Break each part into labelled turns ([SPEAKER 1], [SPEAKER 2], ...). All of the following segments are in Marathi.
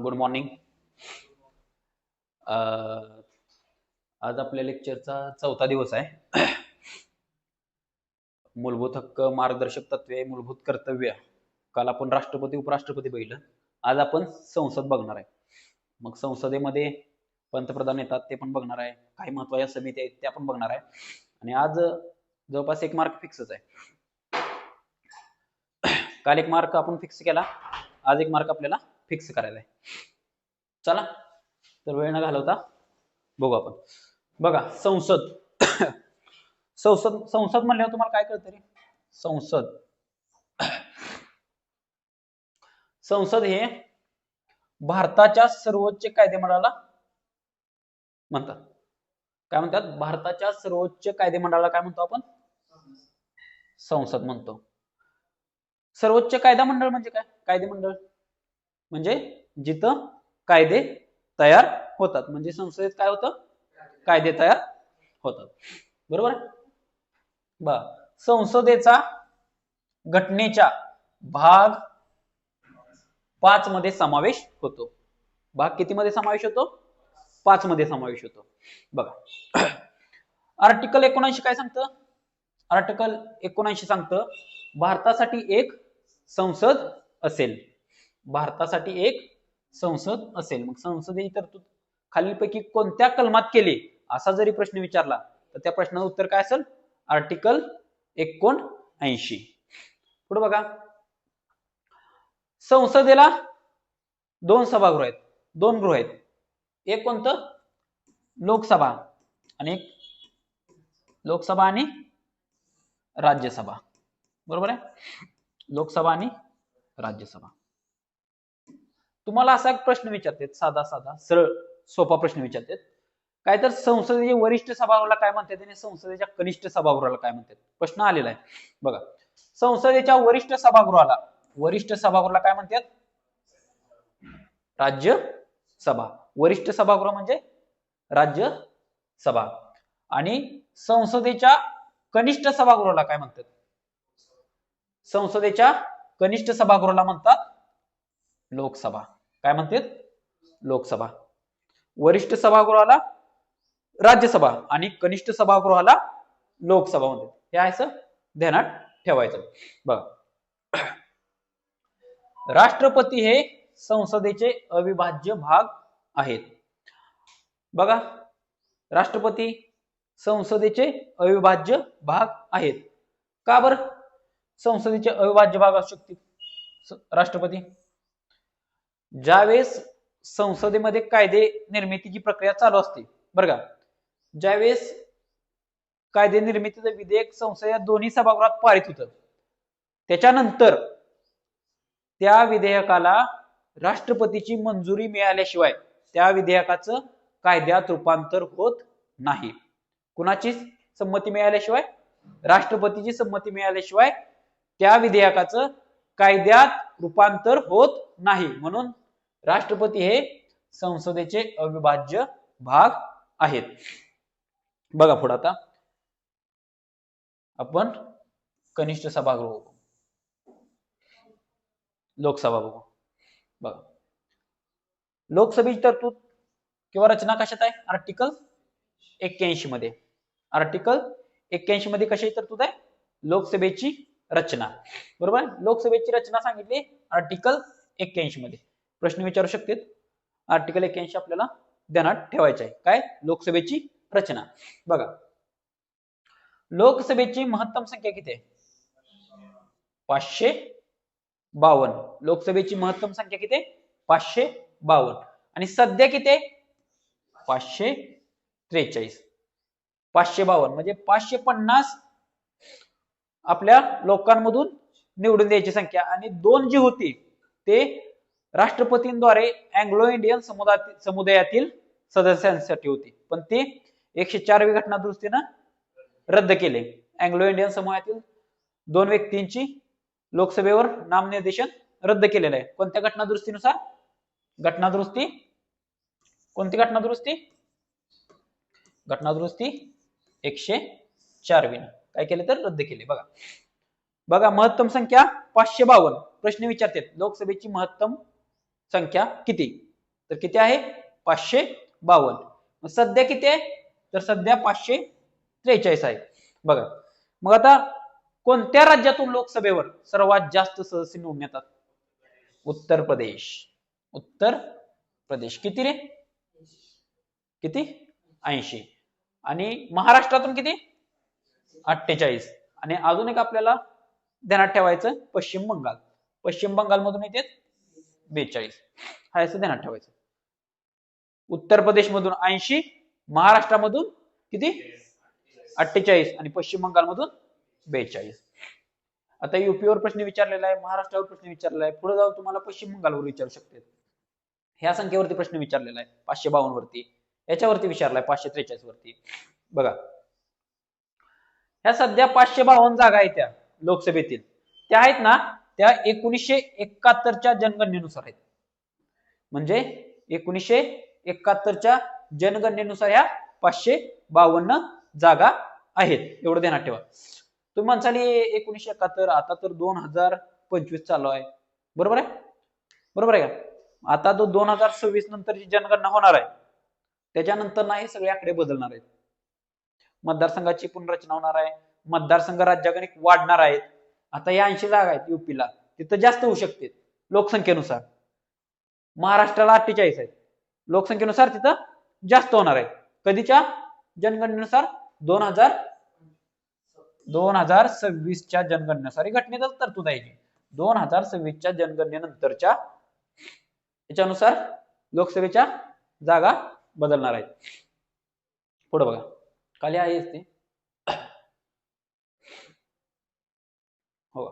[SPEAKER 1] Good morning. आज आपल्या लेक्चरचा 4था दिवस आहे. मूलभूत हक्क, मार्गदर्शक तत्वे, मूलभूत कर्तव्य. काल आपण राष्ट्रपती उपराष्ट्रपती बघितलं. आज आपण संसद बघणार आहे. मग संसदेमध्ये पंतप्रधान येतात ते पण बघणार आहे. काही महत्त्वाच्या समिती आहेत त्या पण बघणार आहे. आणि आज जवळपास एक मार्क फिक्सच आहे. काल एक मार्क आपण फिक्स केला, आज एक मार्क आपल्याला फिक्स करायचा आहे. चला तर वेळ न घालवता बघू आपण. बघा संसद. संसद म्हणल्यावर तुम्हाला काय कळतं रे? संसद संसद हे भारताच्या सर्वोच्च कायदेमंडळाला म्हणतात. काय म्हणतात? भारताच्या सर्वोच्च कायदेमंडळाला काय म्हणतो आपण? संसद म्हणतो. सर्वोच्च कायदा मंडळ म्हणजे काय? कायदेमंडळ म्हणजे जिथं कायदे तयार होतात. म्हणजे संसदेत काय होतं? कायदे तयार होतात. बरोबर आहे? संसदेचा घटनेच्या भाग 5 मध्ये समावेश होतो. भाग किती मध्ये समावेश होतो? 5 मध्ये समावेश होतो. बघा आर्टिकल 79 काय सांगतं? आर्टिकल 79 सांगतं भारतासाठी एक संसद असेल. भारतासाठी एक संसद असेल. मग संसदेची तरतूद खालीलपैकी कोणत्या कलमात केली असा जरी प्रश्न विचारला तर त्या प्रश्नाचं उत्तर काय असेल? आर्टिकल 79. पुढे बघा संसदेला 2 सभागृह आहेत, 2 गृह आहेत. एक कोणतं? लोकसभा आणि लोकसभा आणि राज्यसभा. बरोबर आहे? लोकसभा आणि राज्यसभा. तुम्हाला असा एक प्रश्न विचारतात, साधा सरळ सोपा प्रश्न विचारतात काय तर संसदेच्या वरिष्ठ सभागृहाला काय म्हणतात आणि संसदेच्या कनिष्ठ सभागृहाला काय म्हणतात? प्रश्न आलेला आहे. बघा संसदेच्या वरिष्ठ सभागृहाला काय म्हणतात? राज्यसभा. वरिष्ठ सभागृह म्हणजे राज्यसभा. आणि संसदेच्या कनिष्ठ सभागृहाला काय म्हणतात? संसदेच्या कनिष्ठ सभागृहाला म्हणतात लोकसभा. काय म्हणतात? लोकसभा. वरिष्ठ सभागृहाला राज्यसभा आणि कनिष्ठ सभागृहाला लोकसभा म्हणतात. हे असं ध्यानात ठेवायचं. बघा राष्ट्रपती हे संसदेचे अविभाज्य भाग आहेत. बघा राष्ट्रपती संसदेचे अविभाज्य भाग आहेत. का बरं संसदेचे अविभाज्य भाग असू शकते राष्ट्रपती? ज्यावेळेस संसदेमध्ये कायदे निर्मितीची प्रक्रिया चालू असते बरं का, ज्यावेळेस कायदे निर्मितीचं विधेयक संसदेच्या दोन्ही सभागृहात पारित होतं त्याच्यानंतर त्या विधेयकाला राष्ट्रपतीची मंजुरी मिळाल्याशिवाय त्या विधेयकाचं कायद्यात रूपांतर होत नाही. कुणाची संमती मिळाल्याशिवाय? राष्ट्रपतीची संमती मिळाल्याशिवाय त्या विधेयकाचं कायद्यात रूपांतर होत नाही. म्हणून राष्ट्रपती हे संसदेचे अविभाज्य भाग आहेत. बघा पुढे आता आपण कनिष्ठ सभागृह बघू, लोकसभा बघू. बघा लोकसभेची तरतूद किंवा रचना कशात आहे? आर्टिकल 81 मध्ये. आर्टिकल 81 मध्ये कशाची तरतूद आहे? लोकसभेची रचना. बरोबर? लोकसभेची रचना सांगितली आर्टिकल 81 मध्ये. प्रश्न विचारू शकतात. आर्टिकल 81 आपल्याला ध्यानात ठेवायचं आहे. काय? लोकसभेची रचना. बघा लोकसभेची महत्तम संख्या किती आहे? 552. लोकसभेची महत्तम संख्या किती आहे? 552. आणि सध्या किती आहे? 543. 552 म्हणजे 550 आपल्या लोकांमधून निवडून द्यायची संख्या आणि 2 जी होती ते राष्ट्रपतींद्वारे अँग्लो इंडियन समुदायातील सदस्यांसाठी होती. पण ते 104वी घटना दुरुस्तीनं रद्द केले. अँग्लो इंडियन समूहातील 2 व्यक्तींची लोकसभेवर नामनिर्देशन रद्द केलेलं आहे. कोणत्या घटना दुरुस्तीनुसार? घटना दुरुस्ती कोणती? घटना दुरुस्ती 104 काय केले तर रद्द केले. बघा महत्तम संख्या 552. प्रश्न विचारतात लोकसभेची महत्तम संख्या किती? तर किती आहे? 552. सध्या किती आहे? तर सध्या 543 आहे. बघा मग आता कोणत्या राज्यातून लोकसभेवर सर्वात जास्त सदस्य निवडून येतात? उत्तर प्रदेश. उत्तर प्रदेश किती रे? किती? 80. आणि महाराष्ट्रातून किती? 48. आणि अजून एक आपल्याला ध्यानात ठेवायचं पश्चिम बंगाल. पश्चिम बंगाल मधून येते 42. हा असं ध्यानात ठेवायचं. उत्तर प्रदेश मधून 80, महाराष्ट्रामधून किती? 48 आणि पश्चिम बंगाल मधून 42. आता युपीवर प्रश्न विचारलेला आहे, महाराष्ट्रावर प्रश्न विचारलेला आहे, पुढे जाऊन तुम्हाला पश्चिम बंगालवर विचारू शकते. ह्या संख्येवरती प्रश्न विचारलेला आहे 552 वरती, याच्यावरती विचारलाय 543 वरती. बघा ह्या सध्या 552 जागा आहेत त्या लोकसभेतील, त्या आहेत ना त्या 1971च्या जनगणनेनुसार आहेत. म्हणजे 1971च्या जनगणनेनुसार ह्या 552 जागा आहेत, एवढं ध्यानात ठेवा. तुम्ही म्हणसाल 1971, आता तर 2025 चालू आहे, बरोबर आहे? बरोबर आहे का? आता तो 2026 नंतर जी जनगणना होणार आहे त्याच्यानंतर नाही सगळे आकडे बदलणार आहेत. मतदारसंघाची पुनर्रचना होणार आहे, मतदारसंघ राज्यागणिक वाढणार आहेत. आता या 80 जागा आहेत युपीला, तिथं जास्त होऊ शकते लोकसंख्येनुसार. महाराष्ट्राला 48 आहेत, लोकसंख्येनुसार तिथं जास्त होणार आहे. कधीच्या जनगणनेनुसार? 2026च्या जनगणनेनुसार. घटनेतच तरतूद आहे. 2026च्या जनगणनेनंतरच्या याच्यानुसार लोकसभेच्या जागा बदलणार आहेत. पुढे बघा खाली आहे ते हो.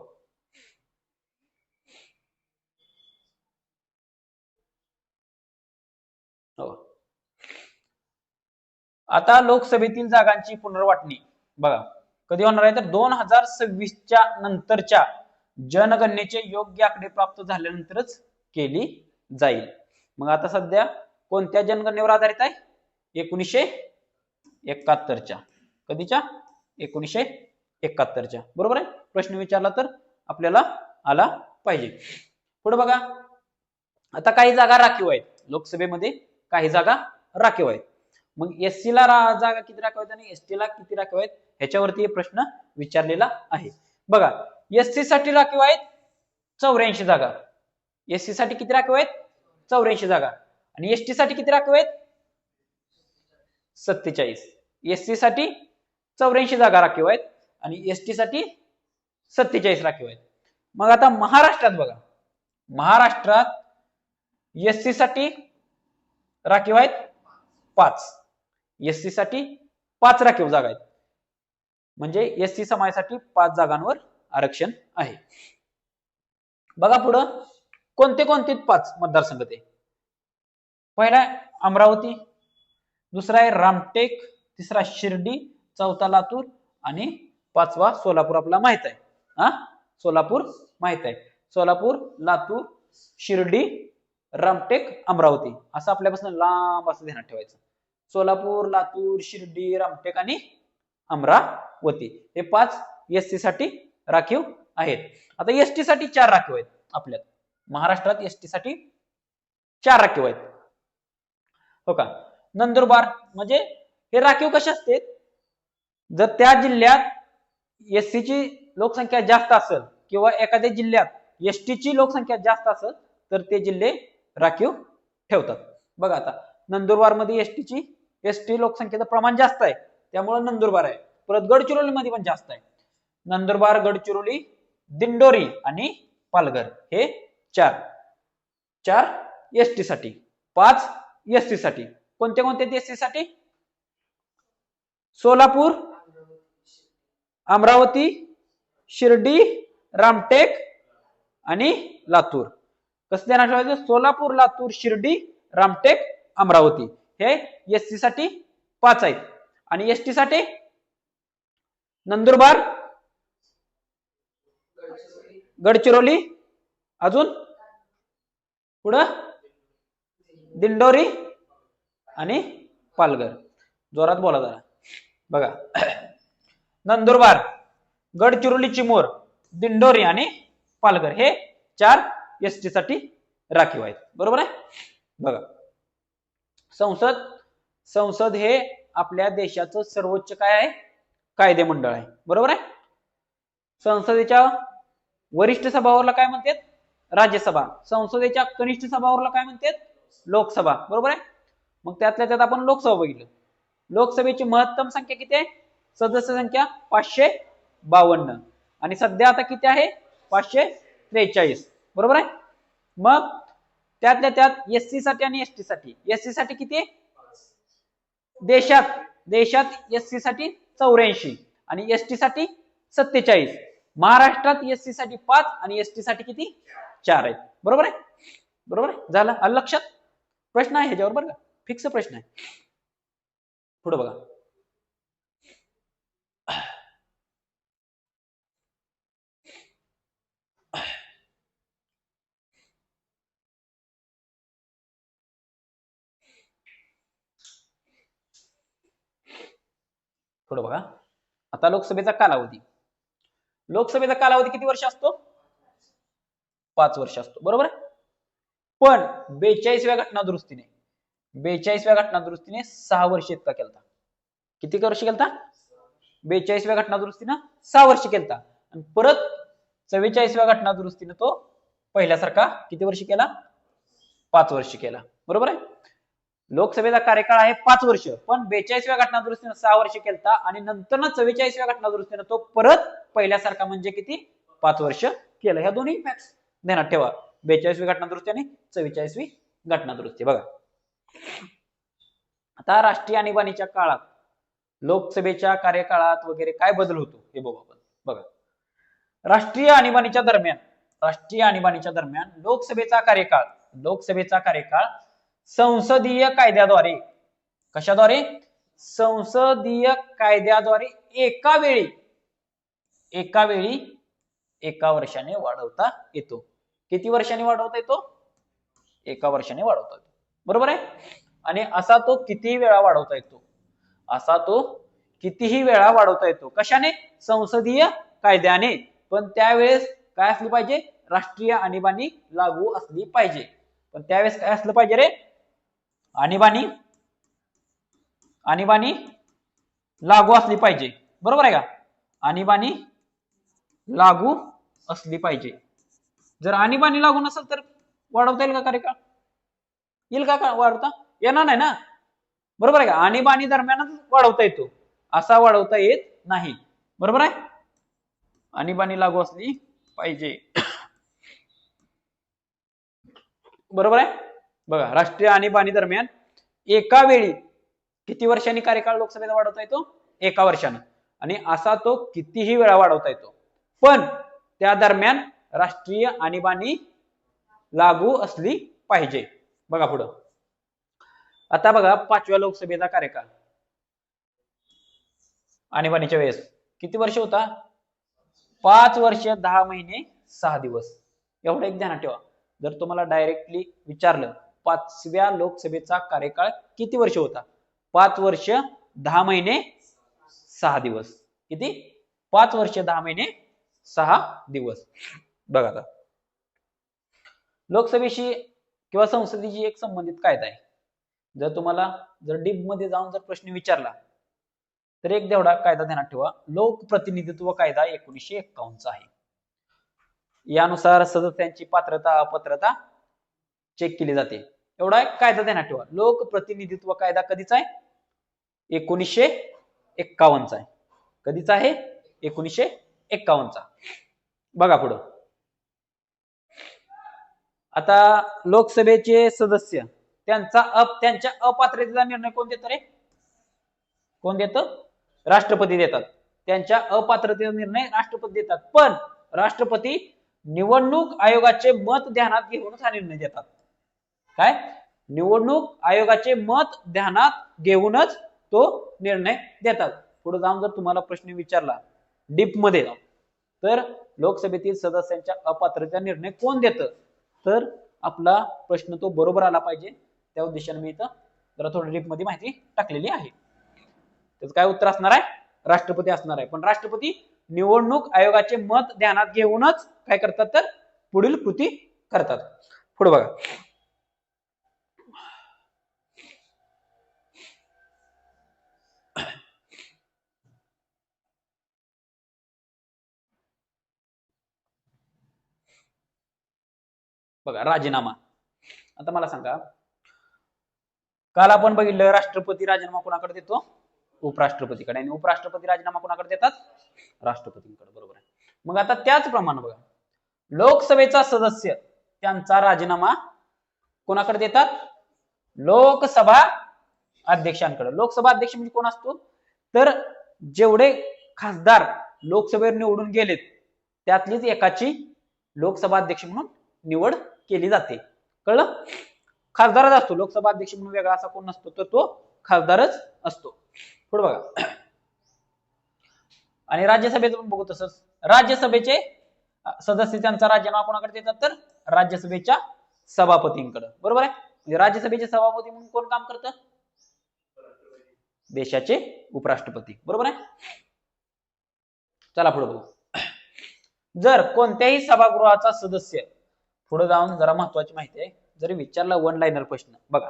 [SPEAKER 1] आता लोकसभेतील जागांची पुनर्वाटणी बघा कधी होणार आहे? तर 2026च्या नंतरच्या जनगणनेचे योग्य आकडे प्राप्त झाल्यानंतरच केली जाईल. मग आता सध्या कोणत्या जनगणनेवर आधारित आहे? 1971च्या. कधीच्या? 1971च्या. बरोबर आहे? प्रश्न विचारला तर आपल्याला आला पाहिजे. पुढे बघा आता काही जागा राखीव आहेत लोकसभेमध्ये, काही जागा राखीव आहेत. मग एससी ला जागा किती राखीव आहेत आणि एसटी ला किती राखीव आहेत ह्याच्यावरती प्रश्न विचारलेला आहे. बघा एससी साठी राखीव आहेत 84 जागा. एससी साठी किती राखीव आहेत? 84 जागा. आणि एसटी साठी किती राखीव आहेत? 47. एससी साठी 84 जागा राखीव आहेत आणि एसटी साठी 47 राखीव आहेत. मग आता महाराष्ट्रात बघा, महाराष्ट्रात एससी साठी राखीव आहेत 5. एससी साठी 5 राखीव जागा आहेत. म्हणजे एससी समाजासाठी 5 जागांवर आरक्षण आहे. बघा पुढं कोणते कोणते 5 मतदारसंघ ते? पहिला अमरावती, दुसरा आहे रामटेक, तिसरा शिर्डी, चौथा लातूर आणि 5वा सोलापूर. आपला माहित आहे हा, सोलापूर माहित आहे. सोलापूर, लातूर, शिर्डी, रामटेक, अमरावती असं आपल्यापासून लांब असं ध्यानात ठेवायचं. सोलापूर, लातूर, शिर्डी, रामटेक आणि अमरावती हे 5 एसटी साठी राखीव आहेत. आता एसटी साठी 4 राखीव आहेत. आपल्या महाराष्ट्रात एसटी साठी 4 राखीव आहेत. हो का? नंदुरबार म्हणजे हे राखीव कसे असते? जर त्या जिल्ह्यात एससी ची लोकसंख्या जास्त असेल किंवा एखाद्या जिल्ह्यात एसटी ची लोकसंख्या जास्त असेल तर ते जिल्हे राखीव ठेवतात. बघा आता नंदुरबार मध्ये एसटी लोकसंख्येचं प्रमाण जास्त आहे त्यामुळे नंदुरबार आहे. परत गडचिरोली मध्ये पण जास्त आहे. नंदुरबार, गडचिरोली, दिंडोरी आणि पालघर हे 4 एसटी साठी, 5 एसटी साठी. कोणते कोणते एसटी साठी? सोलापूर, अमरावती, शिर्डी, रामटेक आणि लातूर. कसं ध्यानात ठेवायचं? सोलापूर, लातूर, शिर्डी, रामटेक, अमरावती हे एसटी साठी 5 आहेत. आणि एसटी साठी नंदुरबार, गडचिरोली, अजून पुढं दिंडोरी आणि पालघर. जोरात बोला जरा. बघा नंदुरबार, गडचिरोली, चिमूर, दिंडोरी आणि पालघर हे 4 एसटी साठी राखीव आहेत. बरोबर आहे. बघा, संसद हे आपल्या देशाचं सर्वोच्च काय आहे, कायदे मंडळ आहे. बरोबर आहे. संसदेच्या वरिष्ठ सभावरला काय म्हणतात, राज्यसभा. संसदेच्या कनिष्ठ सभावरला काय म्हणतात, लोकसभा. बरोबर आहे. मग त्यातल्या त्यात आपण लोकसभा बघितलं. लोकसभेची महत्तम संख्या किती आहे, सदस्य संख्या 552 आणि सध्या आता किती आहे, 543. बरोबर आहे. मग त्यातल्या त्यात एससी साठी आणि एसटी साठी, एससी साठी किती देशात एससी साठी 84 आणि एसटी साठी 47. महाराष्ट्रात एससी साठी 5 आणि एसटी साठी किती 4 आहेत. बरोबर आहे. बरोबर आहे. झालं आलं लक्षात. प्रश्न आहे ह्याच्यावर बरं का, फिक्स प्रश्न आहे. पुढे बघा, पुढे बघा. आता लोकसभेचा कालावधी किती वर्ष असतो, 5 वर्ष असतो. बरोबर आहे. पण 42व्या घटनादुरुस्तीने 6 वर्ष इतका केलता. किती वर्ष केलता, 42व्या घटनादुरुस्तीनं 6 वर्ष केलता. आणि परत 44व्या घटनादुरुस्तीने तो पहिल्यासारखा किती वर्ष केला, 5 वर्ष केला. बरोबर आहे. लोकसभेचा कार्यकाळ आहे 5 वर्ष, पण 42व्या घटनादुरुस्तीने 6 वर्ष केलता आणि नंतर 44व्या घटनादुरुस्तीने तो परत पहिल्यासारखा म्हणजे किती 5 वर्ष केलं. ह्या दोन्ही फॅक्ट्स ध्यानात ठेवा, 42वी घटनादुरुस्ती आणि 44वी घटनादुरुस्ती. बघा, आता राष्ट्रीय आणीबाणीच्या काळात, लोकसभेच्या कार्यकाळात वगैरे काय बदल होतो हे बघू आपण. बघा, राष्ट्रीय आणीबाणीच्या दरम्यान लोकसभेचा कार्यकाळ संसदीय कायद्याद्वारे, कशाद्वारे, संसदीय कायद्याद्वारे एका वेळी 1 वर्षाने वाढवता येतो. किती वर्षांनी वाढवता येतो, 1 वर्षाने वाढवता येतो. बरोबर आहे. आणि असा तो कितीही वेळा वाढवता येतो. कशाने, संसदीय कायद्याने. पण त्यावेळेस काय असली पाहिजे, राष्ट्रीय आणीबाणी लागू असली पाहिजे. पण त्यावेळेस काय असलं पाहिजे रे, आणीबाणी लागू असली पाहिजे. बरोबर आहे का, आणीबाणी लागू असली पाहिजे. जर आणीबाणी लागू नसेल तर वाढवता येईल का कार्यकाळ, येईल का वाढवता येणार नाही ना. बरोबर आहे का, आणीबाणी दरम्यानच वाढवता येतो, असा वाढवता येत नाही. बरोबर आहे. आणीबाणी लागू असली पाहिजे. बरोबर आहे. बघा, राष्ट्रीय आणीबाणी दरम्यान एका वेळी किती वर्षांनी कार्यकाळ लोकसभेचा वाढवता येतो, 1 वर्षानं. आणि असा तो कितीही वेळा वाढवता येतो, पण त्या दरम्यान राष्ट्रीय आणीबाणी लागू असली पाहिजे. बघा पुढं. आता बघा, 5व्या लोकसभेचा कार्यकाळ आणीबाणीच्या वेळेस किती वर्ष होता, 5 वर्ष 10 महिने 6 दिवस. एवढं एक ध्यानात ठेवा. जर तुम्हाला डायरेक्टली विचारलं 5व्या लोकसभेचा कार्यकाळ किती वर्ष होता, 5 वर्ष 10 महिने 6 दिवस. किती, 5 वर्ष 10 महिने 6 दिवस. बघा, आता लोकसभेशी किंवा संसदेची एक संबंधित कायदा आहे. जर डीप मध्ये जाऊन जर प्रश्न विचारला तर एक तेवढा कायदा ध्यानात ठेवा, लोकप्रतिनिधित्व कायदा 1951 आहे. यानुसार सदस्यांची पात्रता अपात्रता चेक केली जाते. एवढा एक कायदा ध्यानात ठेवा. लोकप्रतिनिधित्व कायदा कधीचा आहे, 1951 आहे. कधीचा आहे, 1951. बघा पुढं. आता लोकसभेचे सदस्य त्यांच्या अपात्रतेचा निर्णय कोण देतं रे, कोण देतं, राष्ट्रपती देतात. त्यांच्या अपात्रतेचा निर्णय राष्ट्रपती देतात. पण राष्ट्रपती निवडणूक आयोगाचे मत ध्यानात घेऊनच हा निर्णय देतात. काय, निवडणूक आयोगाचे मत ध्यानात घेऊनच तो निर्णय देतात. पुढे जाऊन जर तुम्हाला प्रश्न विचारला डीप मध्ये तर लोकसभेतील सदस्यांच्या अपात्रतेचा निर्णय कोण देतं, तर आपला प्रश्न तो बरोबर आला पाहिजे. त्या उद्देशाने मी इथं जरा थोडं डीप मध्ये माहिती टाकलेली आहे. त्याचं काय उत्तर असणार आहे, राष्ट्रपती असणार आहे. पण राष्ट्रपती निवडणूक आयोगाचे मत ध्यानात घेऊनच काय करतात, तर पुढील कृती करतात. पुढे बघा. बघा राजीनामा. आता मला सांगा, काल आपण बघितलं राष्ट्रपती राजीनामा कोणाकडे देतो? उपराष्ट्रपतीकडे. आणि उपराष्ट्रपती राजीनामा कोणाकडे देतात? राष्ट्रपतींकडे. बरोबर आहे. मग आता त्याचप्रमाणे बघा, लोकसभेचा सदस्य त्यांचा राजीनामा कोणाकडे देतात? लोकसभा अध्यक्षांकडे. लोकसभा अध्यक्ष म्हणजे कोण असतो? तर जेवढे खासदार लोकसभेवर निवडून गेलेत त्यातलीच एकाची लोकसभा अध्यक्ष म्हणून निवड केली जाते. कळलं? खासदारच असतो. लोकसभा अध्यक्ष म्हणून वेगळा असा कोण नसतो, तर तो खासदारच असतो. पुढे बघा. आणि राज्यसभेचं पण बघू तसंच. राज्यसभेचे सदस्य त्यांचा राजीनामा कोणाकडे देतात? तर राज्यसभेच्या सभापतींकडे. बरोबर आहे. म्हणजे राज्यसभेचे सभापती म्हणून कोण काम करतं? देशाचे उपराष्ट्रपती. बरोबर आहे. चला पुढे बघू. जर कोणत्याही सभागृहाचा सदस्य, पुढे जाऊन जरा महत्वाची माहिती आहे, जरी विचारला वन लाईनर प्रश्न बघा,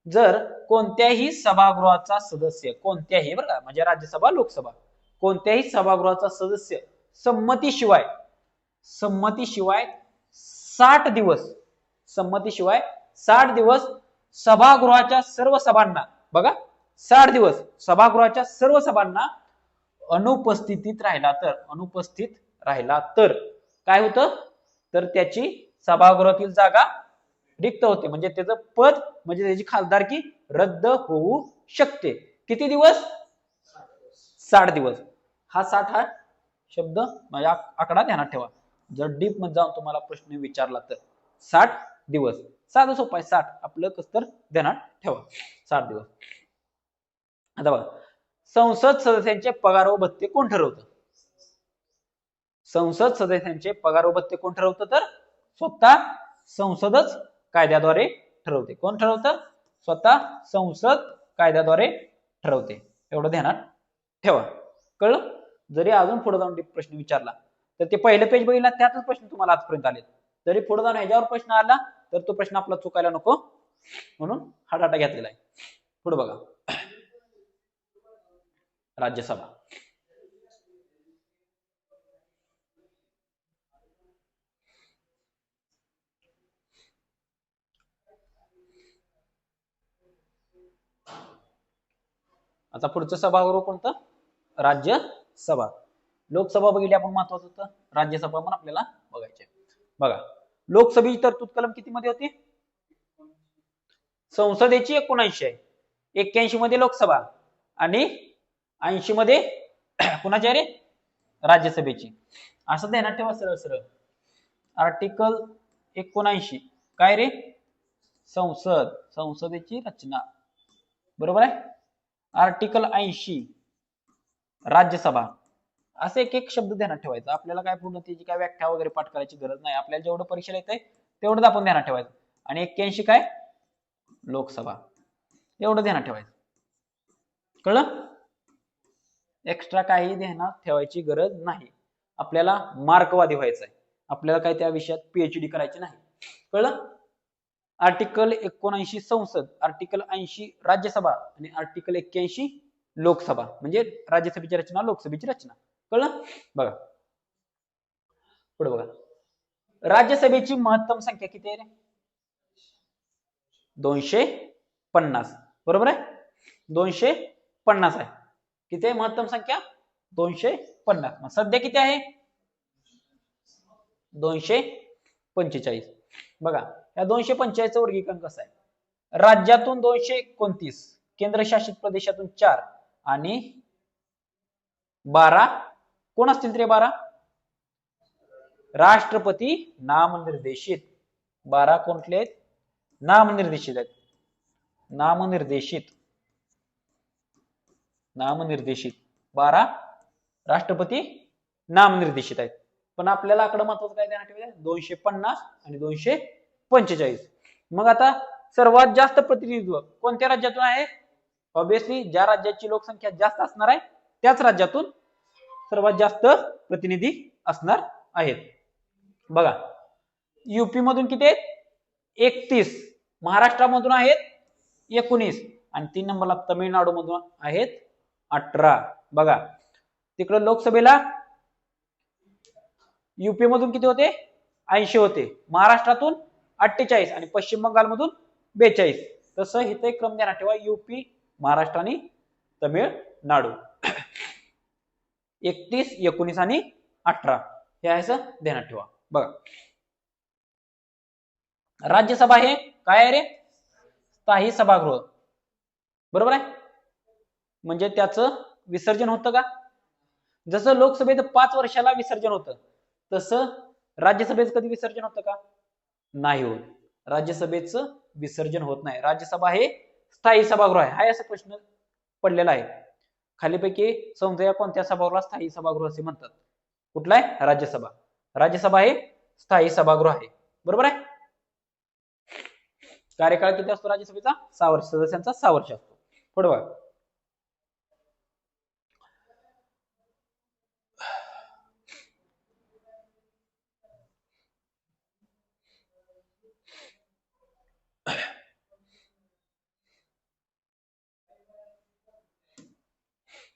[SPEAKER 1] जर कोणत्याही सभागृहाचा सदस्य, कोणत्याही बरं का, म्हणजे राज्यसभा लोकसभा, कोणत्याही सभागृहाचा सदस्य संमतीशिवाय 60 दिवस सभागृहाच्या सर्व सभांना, बघा 60 दिवस सभागृहाच्या सर्व सभांना अनुपस्थित राहिला तर काय होतं? तर त्याची सभागृहातील जागा रिक्त होते. म्हणजे त्याचं पद, म्हणजे त्याची खासदारकी रद्द होऊ शकते. किती दिवस? 60 दिवस. हा 60 हा शब्द म्हणजे आकडा ध्यानात ठेवा. जर डीप मध्ये जाऊन तुम्हाला प्रश्न विचारला तर 60 दिवस. साधं सोपं आहे. 60 आपलं कसं तर ध्यानात ठेवा. 60 दिवस. आता बघा, संसद सदस्यांचे पगार व भत्ते कोण ठरवतं? संसद सदस्यांचे पगार व भत्ते कोण ठरवतं? तर स्वतः संसदच कायद्याद्वारे ठरवते. कोण ठरवतं? स्वतः संसद कायद्याद्वारे ठरवते. एवढं ध्यानात ठेवा. कळलं? जरी अजून पुढे जाऊन प्रश्न विचारला तर ते पहिलं पेज बघितला त्यातच प्रश्न तुम्हाला आजपर्यंत आले. जरी पुढे जाऊन ह्याच्यावर प्रश्न आला तर तो प्रश्न आपला चुकायला नको म्हणून हा डाटा घेतलेला आहे. पुढे बघा. राज्यसभा. आता पुढचं सभागृह कोणतं? राज्यसभा. लोकसभा बघितली आपण, महत्वाचं होतं. राज्यसभा पण आपल्याला बघायचे. बघा, लोकसभेची तरतूद कलम किती मध्ये होती? संसदेची 79 आहे. 81 मध्ये लोकसभा आणि 80 मध्ये कुणाची रे? राज्यसभेची. असं ध्यानात ठेवा सरळ सरळ. आर्टिकल 79 काय रे? संसदेची रचना. बरोबर आहे. आर्टिकल 80 राज्यसभा. असे एक एक शब्द ध्यानात ठेवायचा. आपल्याला काय पूर्ण त्याची काय व्याख्या वगैरे पाठ करायची गरज नाही. आपल्याला जेवढं परीक्षेला येतंय तेवढंच आपण ध्यानात ठेवायचं. आणि 81 काय? लोकसभा. एवढं ध्यानात ठेवायचं. कळलं? एक्स्ट्रा काही ध्यानात ठेवायची गरज नाही. आपल्याला मार्कवादी व्हायचं आहे. आपल्याला काय त्या विषयात पीएचडी करायची नाही. कळलं? आर्टिकल 79 संसद, आर्टिकल 80 राज्यसभा आणि आर्टिकल 81 लोकसभा. म्हणजे राज्यसभेची रचना, लोकसभेची रचना. कळलं? बघा पुढे बघा. राज्यसभेची महत्तम संख्या किती आहे रे? 250. बरोबर आहे. 250 आहे. किती आहे महत्तम संख्या? 250. सध्या किती आहे? 245. बघा, या 245 वर्गीकरण कसं आहे? राज्यातून 229, केंद्रशासित प्रदेशातून 4 आणि 12 कोण असतील तरी? 12 राष्ट्रपती नामनिर्देशित. 12 कोणते आहेत? नामनिर्देशित आहेत. नामनिर्देशित 12 राष्ट्रपती नामनिर्देशित आहेत. पण आपल्याला आकडा महत्वाचं काय ध्यानात ठेवायचं? 250 आणि 245. मग आता सर्वात जास्त प्रतिनिधित्व कोणत्या राज्यातून आहे? ऑब्विसली ज्या राज्याची लोकसंख्या जास्त असणार आहे त्याच राज्यातून सर्वात जास्त प्रतिनिधी असणार आहेत. बघा, युपी मधून किती आहेत? 31, महाराष्ट्रामधून आहेत 19 आणि 3 नंबरला तमिळनाडू मधून आहेत 18. बघा तिकडे लोकसभेला युपी मधून किती होते 80 होते, महाराष्ट्रातून 48 आणि पश्चिम बंगाल मधून 42. तसं इथे क्रम ध्यानात ठेवा, युपी, महाराष्ट्र आणि तमिळनाडू. 31, 19 आणि 18 हे आहे ध्यानात ठेवा. बघा राज्यसभा हे काय आहे रे, स्थायी सभागृह, बरोबर आहे. म्हणजे त्याचं विसर्जन होतं का, जसं लोकसभेत 5 वर्षाला विसर्जन होतं तसं राज्यसभेचं कधी विसर्जन होतं का, नाही होत. राज्यसभेचं विसर्जन होत नाही. राज्यसभा हे स्थायी सभागृह आहे. हा असा प्रश्न पडलेला आहे खालीपैकी समजा कोणत्या सभागृहाला स्थायी सभागृह असे म्हणतात. कुठला आहे, राज्यसभा. राज्यसभा हे स्थायी सभागृह आहे, बरोबर आहे. कार्यकाळ किती असतो राज्यसभेचा, 6 वर्ष, सदस्यांचा 6 वर्ष असतो. पुढे बघा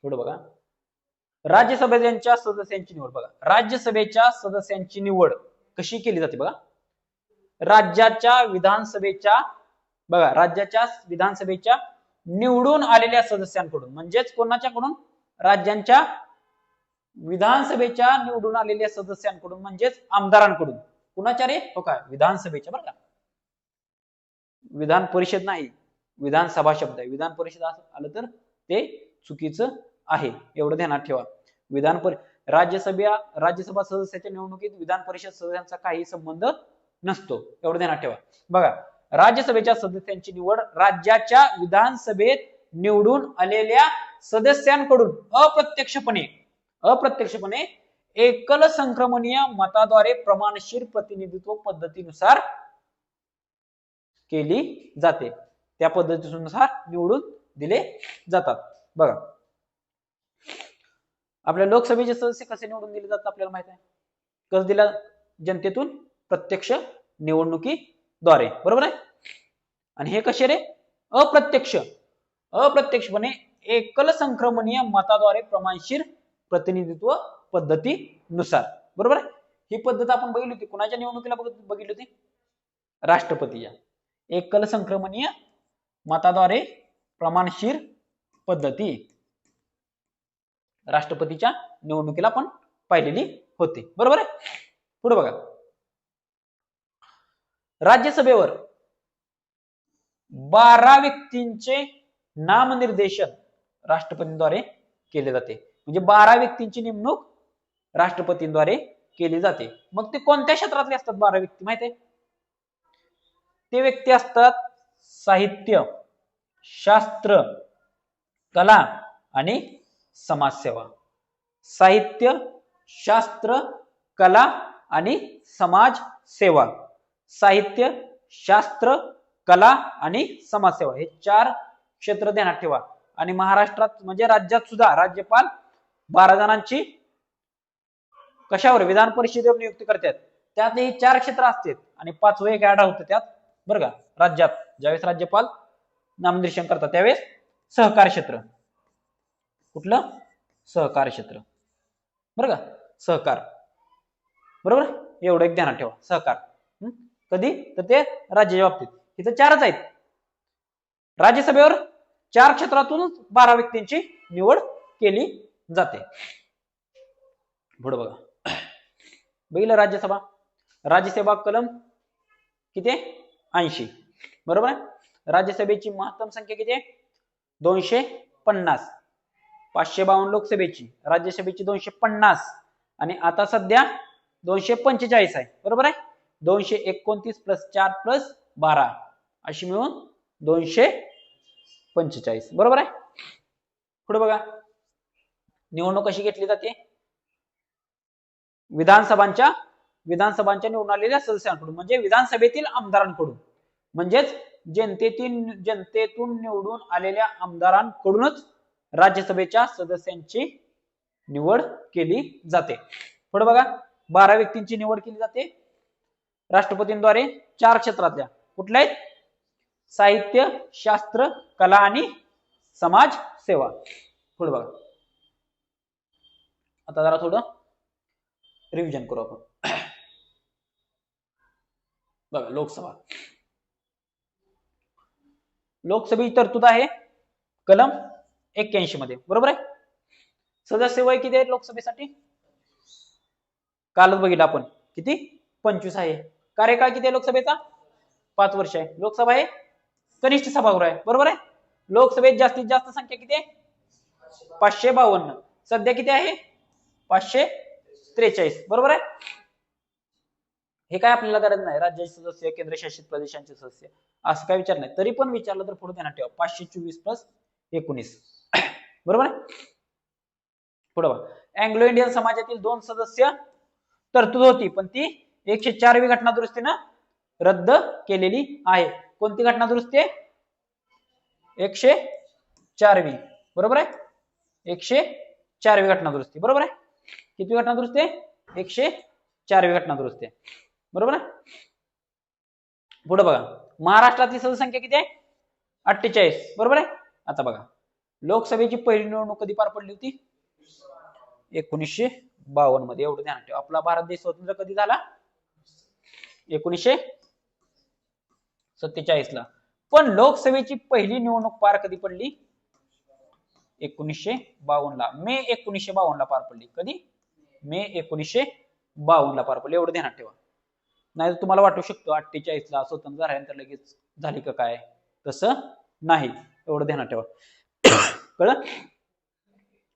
[SPEAKER 1] पुढे बघा राज्यसभेच्या सदस्यांची निवड. बघा राज्यसभेच्या सदस्यांची निवड कशी केली जाते. बघा राज्याच्या विधानसभेच्या, बघा राज्याच्या विधानसभेच्या निवडून आलेल्या सदस्यांकडून, म्हणजेच कोणाच्याकडून, राज्यांच्या विधानसभेच्या निवडून आलेल्या सदस्यांकडून, म्हणजेच आमदारांकडून. कुणाच्या रे, हो का, विधानसभेच्या. बरं का, विधान परिषद नाही, विधानसभा शब्द आहे. विधान परिषद आलं तर ते चुकीचं आहे, एवढं ध्यानात ठेवा. राज्यसभा सदस्याच्या निवडणुकीत विधान परिषद सदस्यांचा काही संबंध नसतो, एवढं ध्यानात ठेवा. बघा राज्यसभेच्या सदस्यांची निवड राज्याच्या विधानसभेत निवडून आलेल्या सदस्यांकडून अप्रत्यक्षपणे एकल संक्रमणीय मताद्वारे प्रमाणशीर प्रतिनिधित्व पद्धतीनुसार केली जाते. त्या पद्धतीनुसार निवडून दिले जातात. बघा आपल्या लोकसभेचे सदस्य कसे निवडून दिले जातात आपल्याला माहित आहे. कसं दिला, जनतेतून प्रत्यक्ष निवडणुकीद्वारे, बरोबर आहे. आणि हे कसे रे, अप्रत्यक्षपणे एकल संक्रमणीय मताद्वारे प्रमाणशीर प्रतिनिधित्व पद्धतीनुसार, बरोबर आहे. ही पद्धत आपण बघितली होती, कुणाच्या निवडणुकीला बघितली होती, राष्ट्रपतीच्या. एकल संक्रमणीय मताद्वारे प्रमाणशीर पद्धती राष्ट्रपतीच्या निवडणुकीला पण पाहिलेली होती, बरोबर आहे. पुढे बघा राज्यसभेवर 12 व्यक्तींचे नामनिर्देशन राष्ट्रपतींद्वारे केले जाते. म्हणजे 12 व्यक्तींची नेमणूक राष्ट्रपतींद्वारे केली जाते. मग ते कोणत्या क्षेत्रातले असतात 12 व्यक्ती माहिती आहे, ते व्यक्ती असतात साहित्य, शास्त्र, कला आणि समाजसेवा. साहित्य, शास्त्र, कला आणि समाजसेवा. साहित्य, शास्त्र, कला आणि समाजसेवा हे 4 क्षेत्र ध्यानात ठेवा. आणि महाराष्ट्रात म्हणजे राज्यात सुद्धा राज्यपाल 12 जणांची कशावर, विधान परिषदेवर नियुक्ती करतात. त्यात हे 4 क्षेत्र असतात आणि 5वं एक ऍड होतं त्यात, बरं का. राज्यात ज्यावेळेस राज्यपाल नामनिर्देशन करतात त्यावेळेस सहकार क्षेत्र. कुठलं, सहकार क्षेत्र, बरं का, सहकार, बरोबर. एवढं एक ध्यानात ठेवा, सहकार. कधी तर ते राज्याच्या बाबतीत. इथं 4च आहेत. राज्यसभेवर 4 क्षेत्रातूनच 12 व्यक्तींची निवड केली जाते. पुढे बघा बघितलं राज्यसभा. राज्यसभा कलम किती आहे, 80, बरोबर आहे. राज्यसभेची महत्तम संख्या किती आहे, 250. 552 लोकसभेची, राज्यसभेची 250 आणि आता सध्या 245 आहे, बरोबर आहे. 229 प्लस 4 प्लस 12 अशी मिळून 245, बरोबर आहे. पुढे बघा निवडणूक कशी घेतली जाते, विधानसभांच्या निवडून आलेल्या सदस्यांकडून, म्हणजे विधानसभेतील आमदारांकडून, म्हणजेच जनतेतून निवडून आलेल्या आमदारांकडूनच राज्यसभेच्या सदस्यांची निवड केली जाते. पुढे बघा 12 व्यक्तींची निवड केली जाते राष्ट्रपतींद्वारे 4 क्षेत्रातल्या. कुठल्या आहेत? साहित्य, शास्त्र, कला आणि समाज सेवा. पुढे बघा. आता जरा थोडं रिव्हिजन करू आपण. बघा लोकसभा. लोकसभेची तरतूद आहे कलम 81 मध्ये, बरोबर आहे. सदस्य वय किती आहे लोकसभेसाठी? कालच बघितलं आपण, किती? 25 आहे. कार्यकाळ किती आहे लोकसभेचा? 5 वर्ष आहे. लोकसभा आहे कनिष्ठ सभागृह आहे, बरोबर आहे. लोकसभेत जास्तीत जास्त संख्या किती आहे? 552. सध्या किती आहे? 543, बरोबर आहे. हे काय आपल्याला गरज नाही, राज्याचे सदस्य, केंद्रशासित प्रदेशांचे सदस्य असं काय विचार नाही. तरी पण विचारलं तर पुढे ध्यानात ठेवा, 524 प्लस 19, बरोबर आहे. पुढे बघा. अँग्लो इंडियन समाजातील 2 सदस्य तरतूद होती, पण ती 104वी घटना दुरुस्तीनं रद्द केलेली आहे. कोणती घटना दुरुस्ती आहे? 104वी, बरोबर आहे. 104वी घटना दुरुस्ती, बरोबर आहे. किती घटना दुरुस्ती आहे? 104वी घटना दुरुस्ती आहे, बरोबर आहे. पुढे बघा. महाराष्ट्रातली सदस्यसंख्या किती आहे? 48, बरोबर आहे. आता बघा, लोकसभेची पहिली निवडणूक कधी पार पडली होती? 1952 मध्ये. एवढं ध्यानात ठेवा. आपला भारत देश स्वतंत्र कधी झाला? 1947 ला. पण लोकसभेची पहिली निवडणूक पार कधी पडली? 1952 ला. मे 1952 ला पार पडली. कधी? मे 1952 ला पार पडली. एवढं ध्यानात ठेवा. नाही तुम्हाला वाटू शकतो 48 ला स्वतंत्र झाल्यानंतर लगेच झाली का काय, तसं नाही. एवढं ध्यानात ठेवा. कळलं?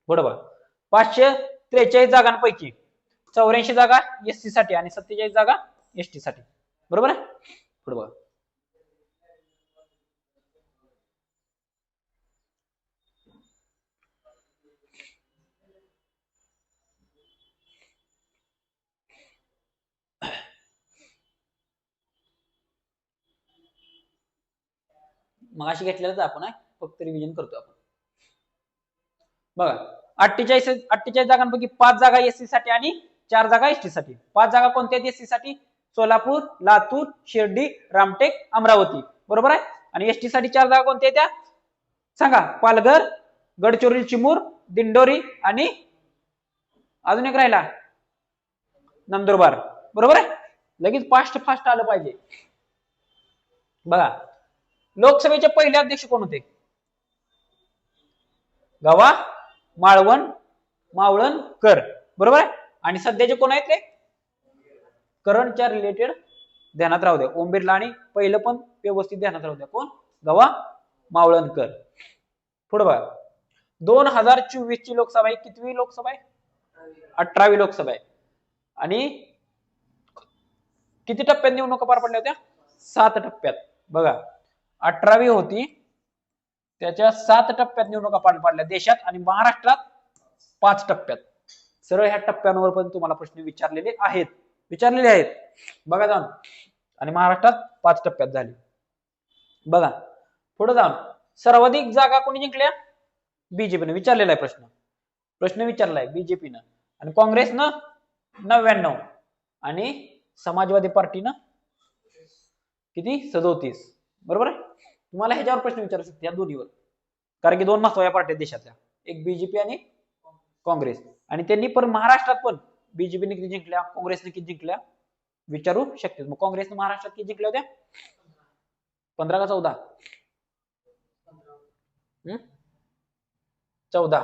[SPEAKER 1] बरोबर. 543 जागांपैकी 84 जागा एससी साठी आणि 47 जागा एसटी साठी, बरोबर आहे. पुढे बघा. मग अशी घेतलेलंच आपण आहे, फक्त रिव्हिजन करतो आपण. बघा. 48 जागांपैकी 5 जागा एससी साठी आणि 4 जागा एसटी साठी. 5 जागा कोणत्या आहेत एससी साठी? सोलापूर, लातूर, शिर्डी, रामटेक, अमरावती, बरोबर आहे. आणि एसटी साठी 4 जागा कोणत्या त्या सांगा? पालघर, गडचिरोली, चिमूर, दिंडोरी आणि अजून एक राहिला नंदुरबार, बरोबर आहे. लगेच फास्ट आलं पाहिजे. बघा. लोकसभेचे पहिले अध्यक्ष कोण होते? गवा मावळणकर, बरोबर आहे. आणि सध्याचे कोण आहेत रे? करंटच्या रिलेटेड ध्यानात राहू द्या. ओम बिर्ला आणि पहिलं पण व्यवस्थित ध्यानात राहू द्या. कोण? गवा मावळणकर. पुढे बघा. 2024 ची लोकसभा आहे. कितवी लोकसभा आहे? 18वी लोकसभा आहे. आणि किती टप्प्यात निवडणुका पार पडल्या होत्या? 7 टप्प्यात. बघा. 18वी होती, त्याच्या 7 टप्प्यात निवडणुका पार पडल्या देशात, आणि महाराष्ट्रात 5 टप्प्यात. सरळ ह्या टप्प्यांवर पण तुम्हाला प्रश्न विचारलेले आहेत. बघा जाऊन. आणि महाराष्ट्रात 5 टप्प्यात झाली. बघा. पुढे जाऊन. सर्वाधिक जागा कोणी जिंकल्या? बीजेपीने. विचारलेला आहे प्रश्न विचारलाय बीजेपीनं. आणि काँग्रेसनं 99 आणि समाजवादी पार्टीनं किती? 37, बरोबर आहे. तुम्हाला ह्याच्यावर प्रश्न विचारू शकते या दोन्हीवर, कारण की 2 महत्त्वाच्या पार्टी देशातल्या, एक बीजेपी आणि काँग्रेस. आणि त्यांनी पण महाराष्ट्रात पण बीजेपीने किती जिंकल्या, काँग्रेसने किती जिंकल्या विचारू शकते. मग काँग्रेसने महाराष्ट्रात किती जिंकल्या होत्या? 15 का 14? 14.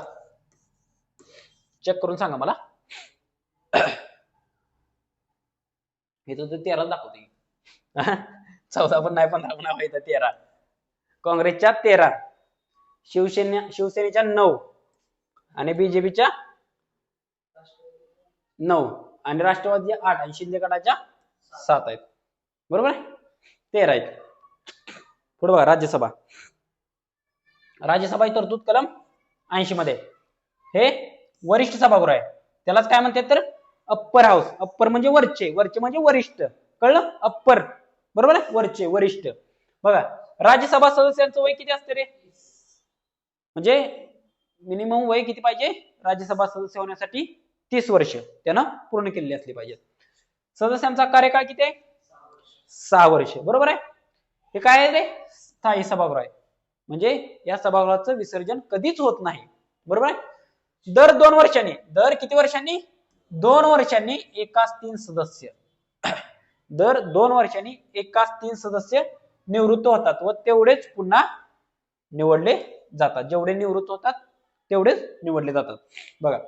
[SPEAKER 1] चेक करून सांगा मला. हे तर 13 दाखवते. 14 पण नाही, 15 पण नाही, 13. काँग्रेसच्या 13, शिवसेनेच्या 9 आणि बीजेपीच्या 9 आणि राष्ट्रवादी 8 आणि शिंदे गटाच्या 7 आहेत, बरोबर आहे. 13 आहेत. पुढे बघा. राज्यसभा तरतूद कलम 80 मध्ये. हे वरिष्ठ सभागृह आहे. त्यालाच काय म्हणतात तर अप्पर हाऊस. अप्पर म्हणजे वरचे म्हणजे वरिष्ठ. कळलं? अप्पर, बरोबर आहे. वरचे, वरिष्ठ. बघा. राज्यसभा सदस्यांचं वय किती असते रे? म्हणजे मिनिमम वय किती पाहिजे राज्यसभा सदस्य होण्यासाठी? 30 वर्ष त्यानं पूर्ण केलेली असली पाहिजे. सदस्यांचा कार्यकाळ किती आहे? 6 वर्ष, बरोबर आहे. हे काय आहे रे? स्थायी सभागृह आहे. म्हणजे या सभागृहाचं विसर्जन कधीच होत नाही. बरोबर आहे. दर 2 वर्षांनी, दर किती वर्षांनी? 2 वर्षांनी एकाच 3 सदस्य दर 2 वर्षांनी एकाच 3 सदस्य निवृत्त होतात व तेवढेच पुन्हा निवडले जातात. जेवढे निवृत्त होतात तेवढेच निवडले जातात. बघा,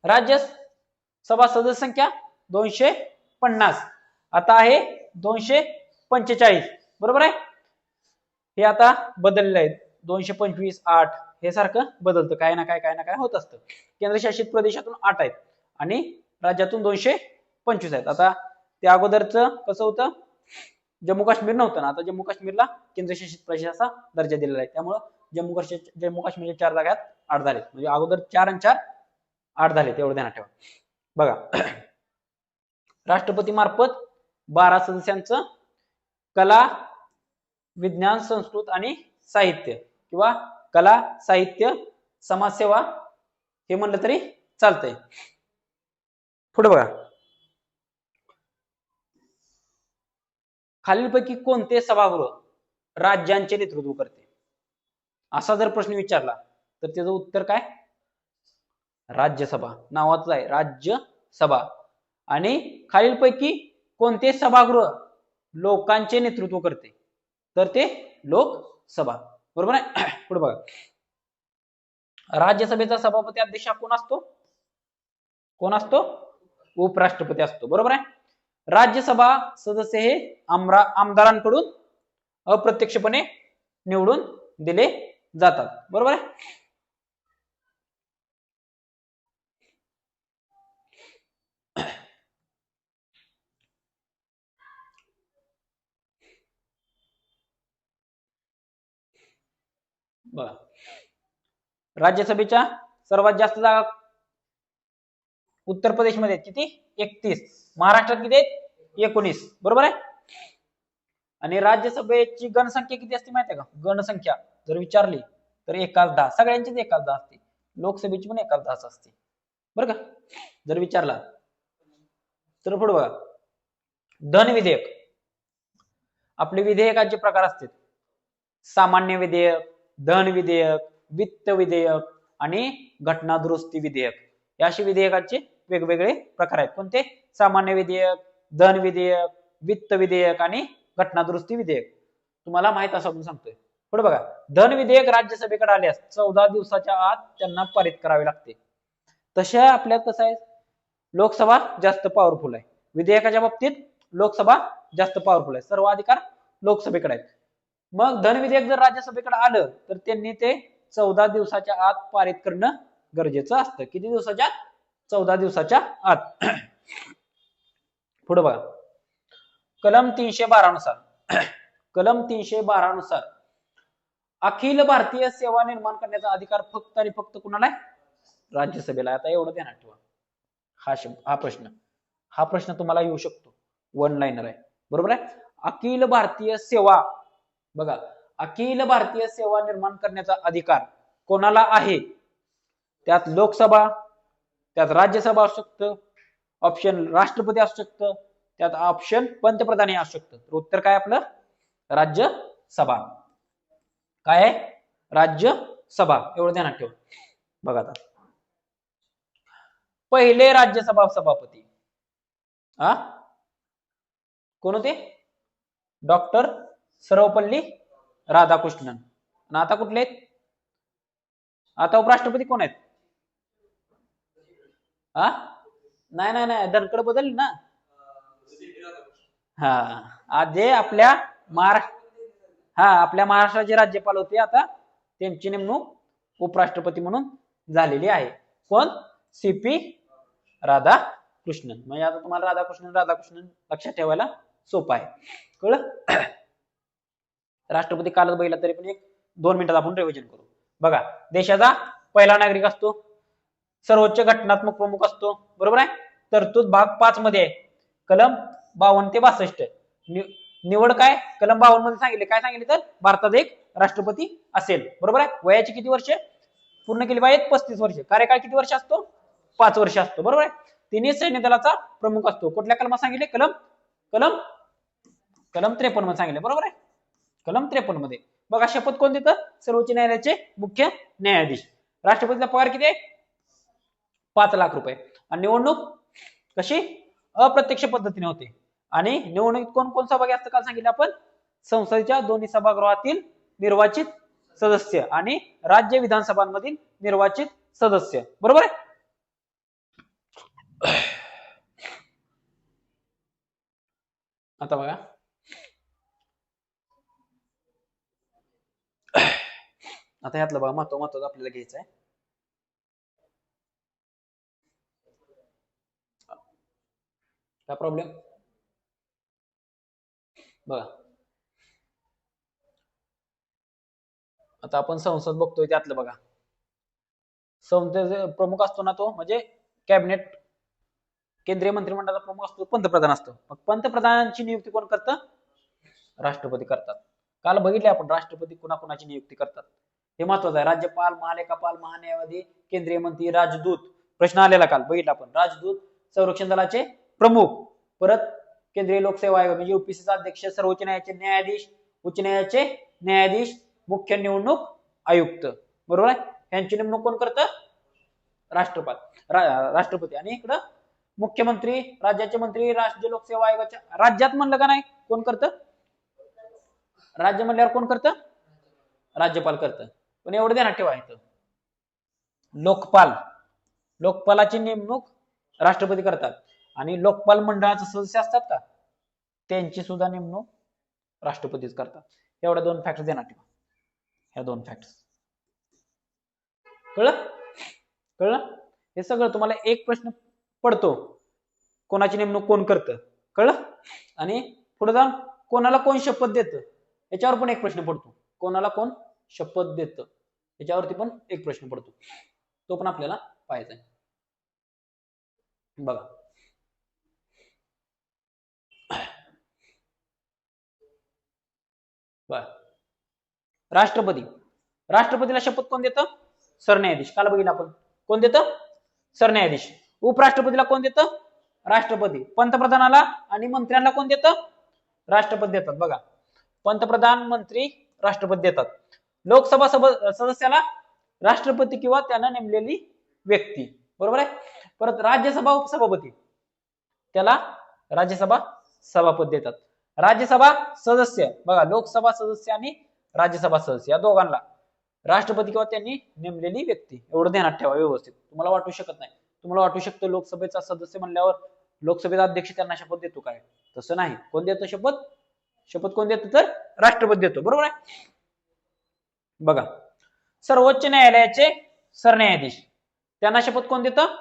[SPEAKER 1] राज्यसभा सदस्य संख्या 250, आता आहे 245. बरोबर आहे. हे आता बदलले आहेत. 225, 8 हे सारखं बदलतं, काय ना काय होत असतं. केंद्रशासित प्रदेशातून 8 आहेत आणि राज्यातून 225 आहेत. आता त्या अगोदरचं कसं होतं? जम्मू काश्मीर नव्हतं ना, आता जम्मू काश्मीरला केंद्रशासित प्रदेशाचा दर्जा दिलेला आहे. त्यामुळे जम्मू काश्मीरच्या 4 जागात 8 झाले. म्हणजे अगोदर 4 आणि 4 8 झाले, तेवढं ध्यानात ठेवा. बघा, राष्ट्रपती मार्फत 12 सदस्यांचं कला, विज्ञान, संस्कृत आणि साहित्य किंवा कला, साहित्य, समाजसेवा हे म्हणलं तरी चालतंय. पुढे बघा, खालीलपैकी कोणते सभागृह राज्यांचे नेतृत्व करते? असा जर प्रश्न विचारला तर त्याचं उत्तर काय? राज्यसभा. नावाच आहे राज्यसभा. आणि खालीलपैकी कोणते सभागृह लोकांचे नेतृत्व करते? तर ते लोकसभा. बरोबर आहे. पुढे बघा, राज्यसभेचा सभापती अध्यक्ष कोण असतो? कोण असतो? उपराष्ट्रपती असतो. बरोबर आहे. राज्यसभा सदस्य हे आमदारांकडून अप्रत्यक्षपणे निवडून दिले जातात. बरोबर आहे. बघा, राज्यसभेच्या सर्वात जास्त जागा उत्तर प्रदेशमध्ये किती? 31. महाराष्ट्रात किती आहेत? 19. बरोबर आहे. आणि राज्यसभेची गणसंख्या किती असते माहिती आहे का? गणसंख्या जर विचारली तर 1/10. सगळ्यांचीच 1/10 असते. लोकसभेची पण 1/10 असते. बरं का? जर विचारला तर पुढे बघा, धन विधेयक. आपले विधेयकाचे प्रकार असतात: सामान्य विधेयक, धन विधेयक, वित्त विधेयक आणि घटना दुरुस्ती विधेयक. या अशी विधेयकाचे वेगवेगळे प्रकार आहेत. कोणते? सामान्य विधेयक, धन विधेयक, वित्त विधेयक आणि घटना दुरुस्ती विधेयक. तुम्हाला माहित असं म्हणून सांगतोय. पुढे बघा, धन विधेयक राज्यसभेकडे आल्यास 14 दिवसाच्या आत त्यांना पारित करावे लागते. तशा आपल्यात कसं आहे? लोकसभा जास्त पॉवरफुल आहे. विधेयकाच्या बाबतीत लोकसभा जास्त पॉवरफुल आहे. सर्व अधिकार लोकसभेकडे आहेत. मग धन विधेयक जर राज्यसभेकडे आलं तर त्यांनी ते 14 दिवसाच्या आत पारित करणं गरजेचं असतं. किती दिवसाच्या आत? 14 दिवसाच्या आत. पुढे बघा, कलम 312 नुसार कलम 312 नुसार अखिल भारतीय सेवा निर्माण करण्याचा अधिकार फक्त आणि फक्त कुणाला आहे? राज्यसभेला. आता एवढं ध्यानात ठेवा. हा प्रश्न तुम्हाला येऊ शकतो. वन लाईनर आहे. बरोबर आहे. अखिल भारतीय सेवा, बघा, अखिल भारतीय सेवा निर्माण करण्याचा अधिकार कोणाला आहे? त्यात लोकसभा, त्यात राज्यसभा असू शकतं, ऑप्शन राष्ट्रपती असू शकतं, त्यात ऑप्शन पंतप्रधान हे असू शकतं. तर उत्तर काय आपलं? राज्यसभा. काय आहे? राज्यसभा. एवढं ध्यानात ठेवा. बघा, आता पहिले राज्यसभा सभापती कोण होते? डॉक्टर सर्वपल्ली राधाकृष्णन. आणि आता कुठले आहेत? आता उपराष्ट्रपती कोण आहेत? नाही, धनकड बदलली ना. जे आपल्या आपल्या महाराष्ट्राचे राज्यपाल होते, आता त्यांची नेमणूक उपराष्ट्रपती म्हणून झालेली आहे. कोण? CP राधाकृष्णन. म्हणजे आता तुम्हाला राधाकृष्णन लक्षात ठेवायला सोपं आहे. कळलं? राष्ट्रपती कालच बघितला तरी पण 1-2 मिनिटात आपण रिव्हिजन करू. बघा, देशाचा पहिला नागरिक असतो, सर्वोच्च घटनात्मक प्रमुख असतो. बरोबर आहे. तरतूद भाग 5 मध्ये आहे, कलम 52 ते 62. निवड काय? कलम 52 मध्ये सांगितले. काय सांगितले? तर भारतात एक राष्ट्रपती असेल. बरोबर आहे. वयाची किती वर्ष पूर्ण केली पाहिजेत? 35 वर्ष. कार्यकाळ किती वर्ष असतो? 5 वर्ष असतो. बरोबर आहे. तिन्ही सैन्य दलाचा प्रमुख असतो. कुठल्या कलमात सांगितले? कलम कलम 53 मध्ये सांगितलं, बरोबर आहे. कलम 53 मध्ये बघा, शपथ कोण देतं? सर्वोच्च न्यायालयाचे मुख्य न्यायाधीश. राष्ट्रपतीचा पगार किती आहे? 5 लाख रुपये. आणि निवडणूक कशी? अप्रत्यक्ष पद्धतीने होते. आणि निवडणुकीत कोण कोण सहभागी असतं काल सांगितलं आपण? संसदेच्या दोन्ही सभागृहातील निर्वाचित सदस्य आणि राज्य विधानसभांमधील निर्वाचित सदस्य, बरोबर आहे. आता बघा, आता ह्यातलं बघा महत्वाचं आपल्याला घ्यायचं आहे. काय प्रॉब्लेम? बघा, आता आपण संसद बघतोय, त्यातलं बघा, संसदेचे प्रमुख असतो ना तो म्हणजे कॅबिनेट, केंद्रीय मंत्रिमंडळाचा प्रमुख असतो पंतप्रधान असतो. मग पंतप्रधानांची नियुक्ती कोण करतं? राष्ट्रपती करतात. काल बघितले आपण राष्ट्रपती कुणाकुणाची नियुक्ती करतात, हे महत्वाचं आहे. राज्यपाल, महालेखापाल, महान्यायवादी, केंद्रीय मंत्री, राजदूत. प्रश्न आलेला काल, बघितला आपण. राजदूत, संरक्षण दलाचे प्रमुख, परत केंद्रीय लोकसेवा आयोग म्हणजे युपीसीचा अध्यक्ष, सर्वोच्च न्यायालयाचे न्यायाधीश, उच्च न्यायालयाचे न्यायाधीश, मुख्य निवडणूक आयुक्त, बरोबर आहे. यांची नेमणूक कोण करतं? राष्ट्रपती. आणि इकडं मुख्यमंत्री, राज्याचे मंत्री, राज्य लोकसेवा आयोगाच्या, राज्यात म्हणलं का नाही, कोण करतं? राज्य म्हणल्यावर कोण करतं? राज्यपाल करतं. पण एवढं ध्यानात ठेवा, इथं लोकपालाची नेमणूक राष्ट्रपती करतात. आणि लोकपाल मंडळाचे सदस्य असतात का, त्यांची सुद्धा नेमणूक राष्ट्रपतीच करतात. एवढ्या 2 फॅक्ट ध्यानात ठेवा. ह्या 2 फॅक्ट कळलं? हे सगळं तुम्हाला एक प्रश्न पडतो, कोणाची नेमणूक कोण करतं, कळलं? आणि पुढे जाऊन कोणाला कोण शपथ देतं याच्यावर पण एक प्रश्न पडतो. कोणाला कोण शपथ देतं याच्यावरती पण एक प्रश्न पडतो, तो पण आपल्याला पाहायचा आहे. बघा, राष्ट्रपतीला शपथ कोण देतं? सरन्यायाधीश. काल बघितलं आपण, कोण देतं? सरन्यायाधीश. उपराष्ट्रपतीला कोण देतं? राष्ट्रपती. पंतप्रधानाला आणि मंत्र्यांना कोण देतं? राष्ट्रपती देतात. बघा, पंतप्रधान, मंत्री, राष्ट्रपती देतात. लोकसभा सदस्याला राष्ट्रपती किंवा त्यांना नेमलेली व्यक्ती, बरोबर आहे. परत राज्यसभा उपसभापती, त्याला राज्यसभा सभापती देतात. राज्यसभा सदस्य, बघा, लोकसभा सदस्य आणि राज्यसभा सदस्य या दोघांना राष्ट्रपती किंवा त्यांनी नेमलेली व्यक्ती. एवढं ध्यानात ठेवा व्यवस्थित. तुम्हाला वाटू शकत नाही, तुम्हाला वाटू शकतं लोकसभेचा सदस्य म्हणल्यावर लोकसभेचा अध्यक्ष त्यांना शपथ देतो काय, तसं नाही. कोण देतो शपथ कोण देतो? तर राष्ट्रपती देतो, बरोबर आहे. बघा, सर्वोच्च न्यायालयाचे सरन्यायाधीश, त्यांना शपथ कोण देतं?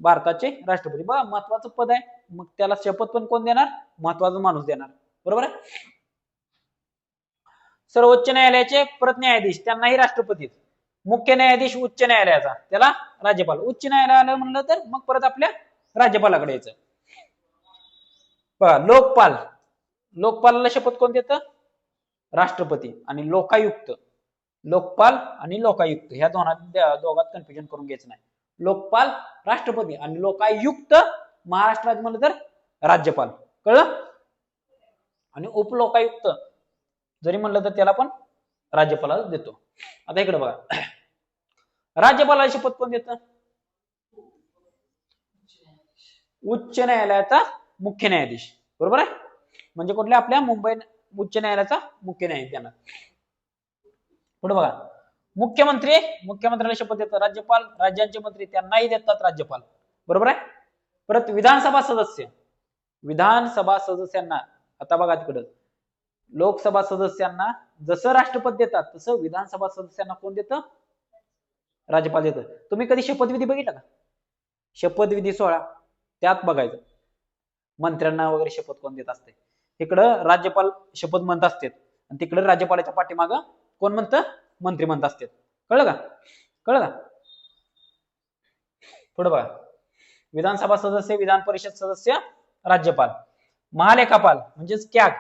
[SPEAKER 1] भारताचे राष्ट्रपती. बघा, महत्वाचं पद आहे, मग त्याला शपथ पण कोण देणार? महत्वाचा माणूस देणार, बरोबर आहे. सर्वोच्च न्यायालयाचे परत न्यायाधीश, त्यांनाही राष्ट्रपती. मुख्य न्यायाधीश उच्च न्यायालयाचा, त्याला राज्यपाल. उच्च न्यायालयाला म्हणलं तर मग परत आपल्या राज्यपालाकडे यायचं. बघा, लोकपालाला शपथ कोण देतं? राष्ट्रपती. आणि लोकायुक्त, लोकपाल आणि लोकायुक्त ह्या दोघात कन्फ्युजन करून घ्यायचं नाही. लोकपाल राष्ट्रपती आणि लोकायुक्त महाराष्ट्रात म्हणलं तर राज्यपाल, कळलं? आणि उपलोकायुक्त जरी म्हणलं तर त्याला पण राज्यपालाला देतो. आता इकडे बघा, राज्यपालाला शपथ कोण देतं? उच्च न्यायालयाचा मुख्य न्यायाधीश, बरोबर आहे. म्हणजे कुठल्या? आपल्या मुंबई उच्च न्यायालयाचा मुख्य न्यायाधीश त्यांना. पुढे बघा, मुख्यमंत्र्याला शपथ देतात राज्यपाल. राज्यांचे मंत्री त्यांनाही देतात राज्यपाल, बरोबर आहे. परत विधानसभा सदस्यांना, आता बघा तिकडं, लोकसभा सदस्यांना जसं राष्ट्रपती देतात तसं विधानसभा सदस्यांना कोण देतं? राज्यपाल देतं. तुम्ही कधी शपथविधी बघितला का? शपथविधी सोहळा त्यात बघायचं मंत्र्यांना वगैरे शपथ कोण देत असते. इकडं राज्यपाल शपथ म्हणत असतात आणि तिकडे राज्यपालाच्या पाठीमागं कोण म्हणतं? मंत्री म्हणत असतात. कळलं का? पुढे बघा, विधानसभा सदस्य, विधान परिषद सदस्य, राज्यपाल. महालेखापाल म्हणजेच कॅग,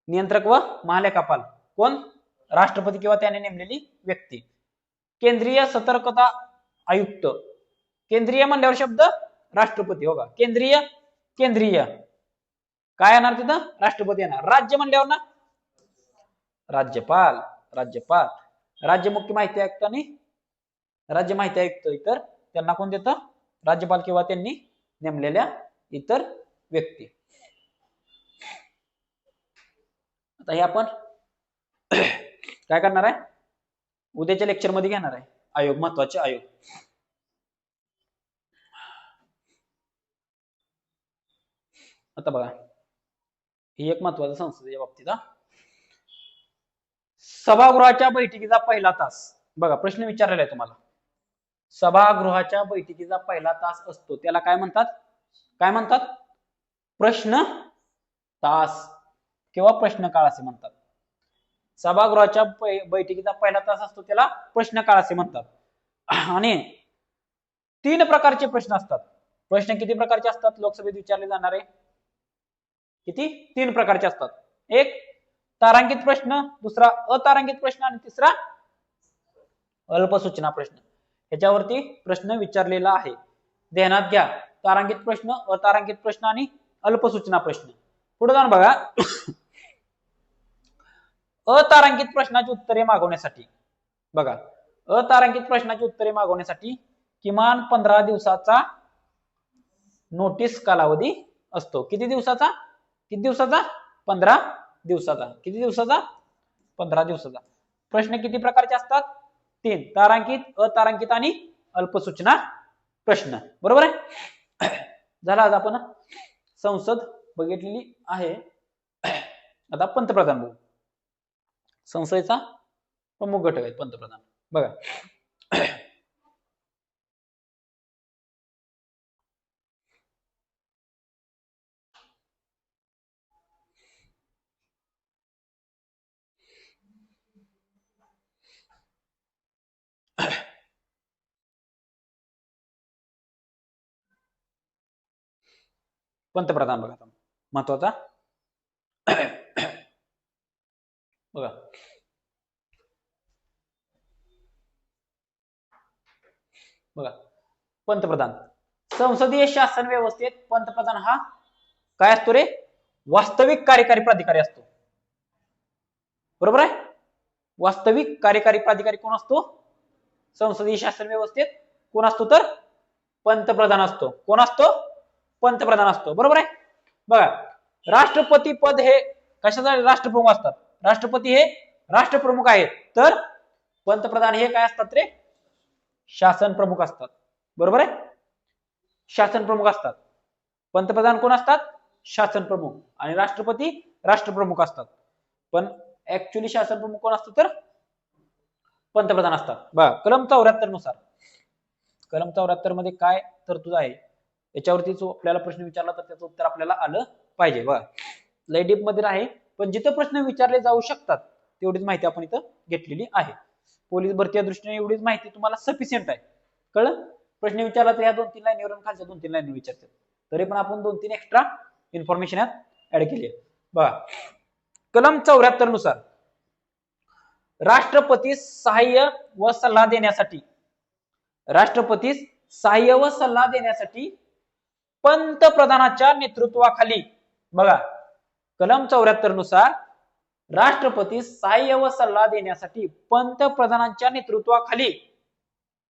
[SPEAKER 1] नियंत्रक व महालेखापाल कोण? राष्ट्रपती किंवा त्याने नेमलेली व्यक्ती. केंद्रीय सतर्कता आयुक्त, केंद्रीय म्हणल्यावर शब्द राष्ट्रपती. हो का, केंद्रीय काय येणार तिथं? राष्ट्रपती येणार. राज्य म्हणल्यावर ना राज्यपाल. राज्यपाल राज्य मुख्य माहिती आयुक्त आणि राज्य माहिती आयुक्त इतर त्यांना कोण देतं? राज्यपाल किंवा त्यांनी नेमलेल्या इतर व्यक्ती. आता हे आपण काय करणार आहे? उद्याच्या लेक्चर मध्ये घेणार आहे. आयोग, महत्वाचे आयोग. आता बघा, ही एक महत्वाचं संसदेच्या बाबतीत. सभागृहाच्या बैठकीचा पहिला तास. बघा, प्रश्न विचारलेला आहे तुम्हाला. सभागृहाच्या बैठकीचा पहिला तास असतो त्याला काय म्हणतात? काय म्हणतात? प्रश्न तास किंवा प्रश्न काळ असे म्हणतात. सभागृहाच्या बैठकीचा पहिला तास असतो त्याला प्रश्न काळ असे म्हणतात. आणि 3 प्रकारचे प्रश्न असतात. प्रश्न किती प्रकारचे असतात लोकसभेत विचारले जाणारे? किती? 3 प्रकारचे असतात. एक तारांकित प्रश्न, दुसरा अतारांकित प्रश्न आणि तिसरा अल्पसूचना प्रश्न. ह्याच्यावरती प्रश्न विचारलेला आहे, ध्यानात घ्या. तारांकित प्रश्न, अतारांकित प्रश्न आणि अल्पसूचना प्रश्न. पुढे जाऊन बघा, अतारांकित प्रश्नाची उत्तरे मागवण्यासाठी बघा, अतारांकित प्रश्नाची उत्तरे मागवण्यासाठी किमान 15 दिवसाचा नोटीस कालावधी असतो. किती दिवसाचा? किती दिवसाचा? 15 दिवसाचा. किती दिवसाचा? 15 दिवसाचा. प्रश्न किती प्रकारचे असतात? 3. तारांकित, अतारांकित आणि अल्पसूचना प्रश्न. बरोबर आहे? झाला. आज आपण संसद बघितलेली आहे. आता पंतप्रधान बघू. संसदेचा प्रमुख घटक आहे पंतप्रधान. बघा, पंतप्रधान बघा महत्वाचा. बघा, बघा, पंतप्रधान संसदीय शासन व्यवस्थेत पंतप्रधान हा काय असतो रे? वास्तविक कार्यकारी प्राधिकारी असतो. बरोबर आहे? वास्तविक कार्यकारी प्राधिकारी कोण असतो? संसदीय शासन व्यवस्थेत कोण असतो? तर पंतप्रधान असतो. कोण असतो? पंतप्रधान असतो. बरोबर आहे? बघा, राष्ट्रपती पद हे कशासाठी राष्ट्रप्रमुख असतात? राष्ट्रपती हे राष्ट्रप्रमुख आहेत, तर पंतप्रधान हे काय असतात रे? शासन प्रमुख असतात. बरोबर आहे? शासन प्रमुख असतात. पंतप्रधान कोण असतात? शासन प्रमुख. आणि राष्ट्रपती राष्ट्रप्रमुख असतात. पण ऍक्च्युअली शासन प्रमुख कोण असतो? तर पंतप्रधान असतात. बघा, कलम 74 नुसार, कलम 74 मध्ये काय तरतूद आहे याच्यावरती जो आपल्याला प्रश्न विचारला तर त्याचं उत्तर आपल्याला आलं पाहिजे. बघा, लय डीप मध्ये आहे, पण जिथे प्रश्न विचारले जाऊ शकतात तेवढीच माहिती आपण इथं घेतलेली आहे. पोलीस भरतीच्या दृष्टीने एवढीच माहिती तुम्हाला सफिशियंट आहे. कळलं? प्रश्न विचारला तर या 2-3 लाईनीवर खालच्या 2-3 लाईनी विचारतात, तरी पण आपण 2-3 एक्स्ट्रा इन्फॉर्मेशन यात ऍड केली आहे. बघा, कलम 74 नुसार राष्ट्रपतीस सहाय्य व सल्ला देण्यासाठी, राष्ट्रपतीस सहाय्य व सल्ला देण्यासाठी पंतप्रधानाच्या नेतृत्वाखाली, बघा, कलम 74 नुसार राष्ट्रपतीस सहाय्य व सल्ला देण्यासाठी पंतप्रधानांच्या नेतृत्वाखाली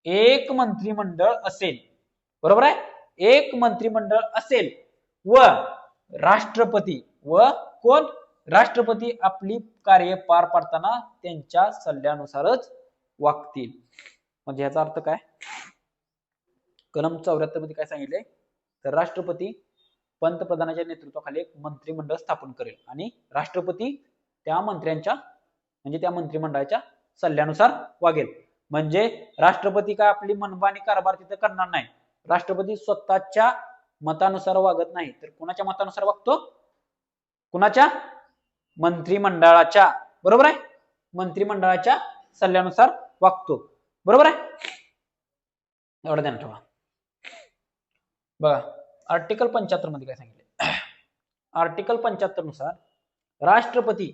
[SPEAKER 1] एक मंत्रिमंडळ असेल. बरोबर आहे? एक मंत्रिमंडळ असेल व राष्ट्रपती व कोण? राष्ट्रपती आपली कार्य पार पाडताना त्यांच्या सल्ल्यानुसारच वागतील. म्हणजे याचा अर्थ काय? कलम 74 मध्ये काय सांगितलंय? तर राष्ट्रपती पंतप्रधानाच्या नेतृत्वाखाली एक मंत्रिमंडळ स्थापन करेल आणि राष्ट्रपती त्या मंत्र्यांच्या म्हणजे त्या मंत्रिमंडळाच्या सल्ल्यानुसार वागेल. म्हणजे राष्ट्रपती काय आपली मनमानी कारभार तिथे करणार नाही. राष्ट्रपती स्वतःच्या मतानुसार वागत नाही, तर कुणाच्या मतानुसार वागतो? कुणाच्या? मंत्रिमंडळाच्या. बरोबर आहे? मंत्रिमंडळाच्या सल्ल्यानुसार वागतो. बरोबर आहे? एवढं ध्यान ठेवा. बघा, आर्टिकल 75 मध्ये काय सांगितले? आर्टिकल 75 नुसार राष्ट्रपती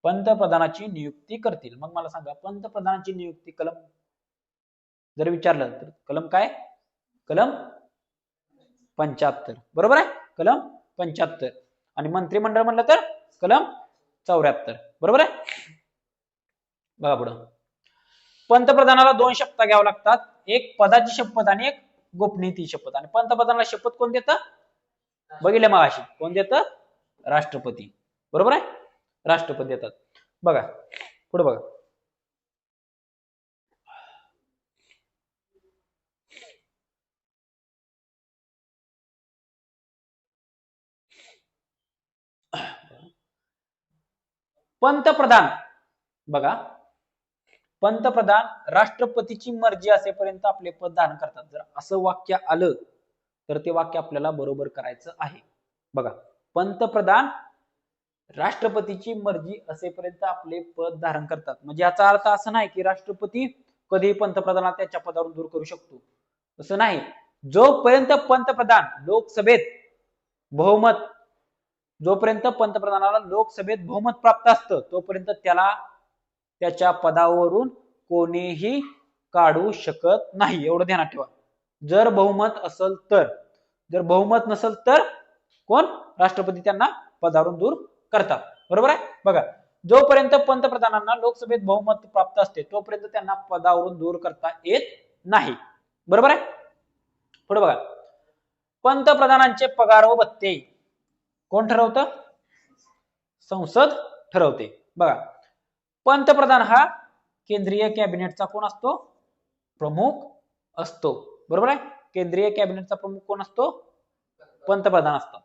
[SPEAKER 1] पंतप्रधानाची नियुक्ती करतील. मग मला सांगा, पंतप्रधानाची नियुक्ती कलम जर विचारलं तर कलम काय? कलम 75. बरोबर आहे? कलम 75. आणि मंत्रिमंडळ म्हणलं तर कलम 74. बरोबर आहे. बघा पुढं. पंतप्रधानाला 2 शपथ घ्याव्या लागतात, एक पदाची शपथ आणि एक गोपनीयतेची शपथ. आणि पंतप्रधानाला शपथ कोण देतं? बघितलं मग अशी कोण देतं? राष्ट्रपती. बरोबर आहे, राष्ट्रपती देतात. बघा पुढे बघा. पंतप्रधान बघा, पंतप्रधान राष्ट्रपतीची मर्जी असेपर्यंत आपले पद धारण करतात. जर असं वाक्य आलं तर ते वाक्य आपल्याला बरोबर करायचं आहे. बघा, पंतप्रधान राष्ट्रपतीची मर्जी असेपर्यंत आपले पद धारण करतात. म्हणजे याचा अर्थ असं नाही की राष्ट्रपती कधी पंतप्रधानाला त्याच्या पदावरून दूर करू शकतो, असं नाही. जोपर्यंत पंतप्रधान लोकसभेत बहुमत जोपर्यंत पंतप्रधानाला लोकसभेत बहुमत प्राप्त असतं तोपर्यंत त्याला त्याच्या पदावरून कोणीही काढू शकत नाही, एवढं ध्यानात ठेवा. जर बहुमत असेल तर, जर बहुमत नसेल तर कोण? राष्ट्रपती त्यांना पदावरून दूर करतात. बरोबर आहे. बघा, जोपर्यंत पंतप्रधानांना लोकसभेत बहुमत प्राप्त असते तोपर्यंत त्यांना पदावरून दूर करता येत नाही. बरोबर आहे. पुढे बघा, पंतप्रधानांचे पगार व भत्ते कोण ठरवतं? संसद ठरवते. बघा, पंतप्रधान हा केंद्रीय कॅबिनेटचा कोण असतो? प्रमुख असतो. बरोबर आहे. केंद्रीय कॅबिनेटचा प्रमुख कोण असतो? पंतप्रधान असतात.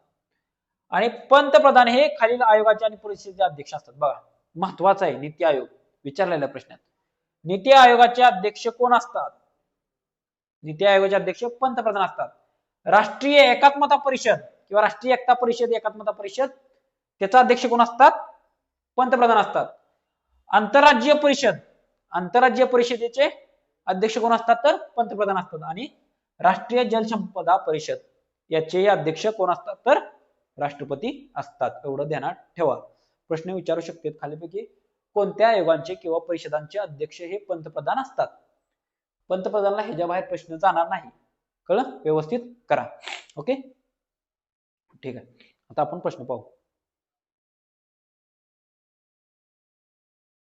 [SPEAKER 1] आणि पंतप्रधान हे खालील आयोगाचे आणि परिषदेचे अध्यक्ष असतात. बघा, महत्वाचा आहे नीती आयोग विचारलेल्या प्रश्नात. नीती आयोगाचे अध्यक्ष कोण असतात? नीती आयोगाचे अध्यक्ष पंतप्रधान असतात. राष्ट्रीय एकात्मता परिषद किंवा राष्ट्रीय एकता परिषद, एकात्मता परिषद, त्याचा अध्यक्ष कोण असतात? पंतप्रधान असतात. आंतरराज्यीय परिषद, आंतरराज्यीय परिषदेचे अध्यक्ष कोण असतात? तर पंतप्रधान असतात. आणि राष्ट्रीय जलसंपदा परिषद याचे अध्यक्ष कोण असतात? तर राष्ट्रपती असतात. एवढं ध्यानात ठेवा. प्रश्न विचारू शकतात खालीपैकी कोणत्या आयोगांचे किंवा परिषदांचे अध्यक्ष हे पंतप्रधान असतात? पंतप्रधानाला ह्याच्या बाहेर प्रश्न जाणार नाही. कळलं? व्यवस्थित करा. ओके, ठीक आहे. आता आपण प्रश्न पाहू.